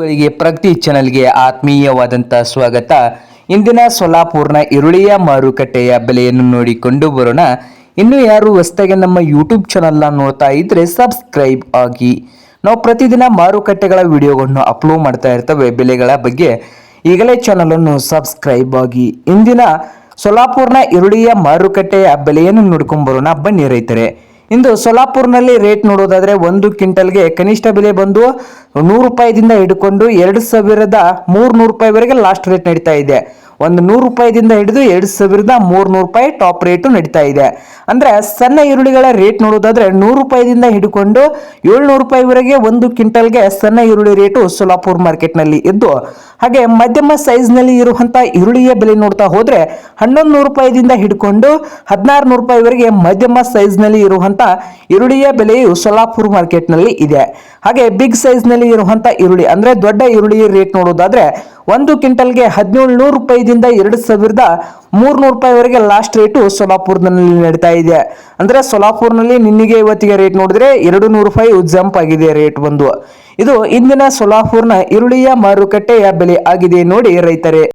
ಗಳಿಗೆ ಪ್ರಗತಿ ಚಾನೆಲ್ಗೆ ಆತ್ಮೀಯವಾದಂಥ ಸ್ವಾಗತ. ಇಂದಿನ ಸೊಲ್ಲಾಪುರ್ನ ಈರುಳ್ಳಿಯ ಮಾರುಕಟ್ಟೆಯ ಬೆಲೆಯನ್ನು ನೋಡಿಕೊಂಡು ಬರೋಣ. ಇನ್ನು ಯಾರು ಹೊಸದಾಗಿ ನಮ್ಮ ಯೂಟ್ಯೂಬ್ ಚಾನೆಲ್ನ ನೋಡ್ತಾ ಇದ್ರೆ ಸಬ್ಸ್ಕ್ರೈಬ್ ಆಗಿ. ನಾವು ಪ್ರತಿದಿನ ಮಾರುಕಟ್ಟೆಗಳ ವಿಡಿಯೋಗಳನ್ನು ಅಪ್ಲೋಡ್ ಮಾಡ್ತಾ ಇರ್ತವೆ. ಬೆಲೆಗಳ ಬಗ್ಗೆ ಈಗಲೇ ಚಾನಲನ್ನು ಸಬ್ಸ್ಕ್ರೈಬ್ ಆಗಿ. ಇಂದಿನ ಸೊಲ್ಲಾಪುರ್ನ ಈರುಳ್ಳಿಯ ಮಾರುಕಟ್ಟೆಯ ಬೆಲೆಯನ್ನು ನೋಡ್ಕೊಂಡು ಬರೋಣ ಬನ್ನಿ ರೈತರೆ. ಇಂದು ಸೊಲ್ಲಾಪುರ್ನಲ್ಲಿ ರೇಟ್ ನೋಡೋದಾದ್ರೆ 1 ಕ್ವಿಂಟಲ್ಗೆ ಕನಿಷ್ಠ ಬೆಲೆ ಬಂದು 100 ರೂಪಾಯಿದಿಂದ ಹಿಡ್ಕೊಂಡು 2300 ರೂಪಾಯಿವರೆಗೆ ಲಾಸ್ಟ್ ರೇಟ್ ನಡೀತಾ ಇದೆ. ಒಂದು 100 ರೂಪಾಯಿದಿಂದ ಹಿಡಿದು 2300 ರೂಪಾಯಿ ಟಾಪ್ ರೇಟು ನಡೀತಾ ಇದೆ. ಅಂದ್ರೆ ಸಣ್ಣ ಈರುಳ್ಳಿಗಳ ರೇಟ್ ನೋಡೋದಾದ್ರೆ 100 ರೂಪಾಯಿದಿಂದ ಹಿಡ್ಕೊಂಡು 700 ರೂಪಾಯಿವರೆಗೆ 1 ಕ್ವಿಂಟಲ್ಗೆ ಸಣ್ಣ ಈರುಳ್ಳಿ ರೇಟು ಸೊಲ್ಲಾಪುರ್ ಮಾರ್ಕೆಟ್ ನಲ್ಲಿ ಇದ್ದು, ಹಾಗೆ ಮಧ್ಯಮ ಸೈಜ್ ನಲ್ಲಿ ಇರುವಂತ ಈರುಳ್ಳಿಯ ಬೆಲೆ ನೋಡ್ತಾ ಹೋದ್ರೆ 1100 ರೂಪಾಯಿದಿಂದ ಹಿಡ್ಕೊಂಡು 1600 ರೂಪಾಯಿವರೆಗೆ ಮಧ್ಯಮ ಸೈಜ್ ನಲ್ಲಿ ಇರುವಂತ ಈರುಳ್ಳಿಯ ಬೆಲೆಯು ಸೊಲ್ಲಾಪುರ್ ಮಾರ್ಕೆಟ್ ನಲ್ಲಿ ಇದೆ. ಹಾಗೆ ಬಿಗ್ ಸೈಜ್ ನಲ್ಲಿ ಇರುವಂತ ಈರುಳ್ಳಿ ಅಂದ್ರೆ ದೊಡ್ಡ ಈರುಳ್ಳಿ ರೇಟ್ ನೋಡೋದಾದ್ರೆ 1 ಕ್ವಿಂಟಲ್ಗೆ 1700 ರೂಪಾಯಿದಿಂದ 2300 ರೂಪಾಯಿವರೆಗೆ ಲಾಸ್ಟ್ ರೇಟು ಸೊಲ್ಲಾಪುರ್ನಲ್ಲಿ ನಡೀತಾ ಇದೆ. ಅಂದ್ರೆ ಸೊಲ್ಲಾಪುರ್ನಲ್ಲಿ ನಿನ್ನೆಗೆ ಇವತ್ತಿಗೆ ರೇಟ್ ನೋಡಿದ್ರೆ 200 ರೂಪಾಯಿ ಜಂಪ್ ಆಗಿದೆ ರೇಟ್ ಬಂದು. ಇದು ಇಂದಿನ ಸೊಲ್ಲಾಪುರ್ನ ಈರುಳ್ಳಿಯ ಮಾರುಕಟ್ಟೆಯ ಬೆಲೆ ಆಗಿದೆ ನೋಡಿ ರೈತರೇ.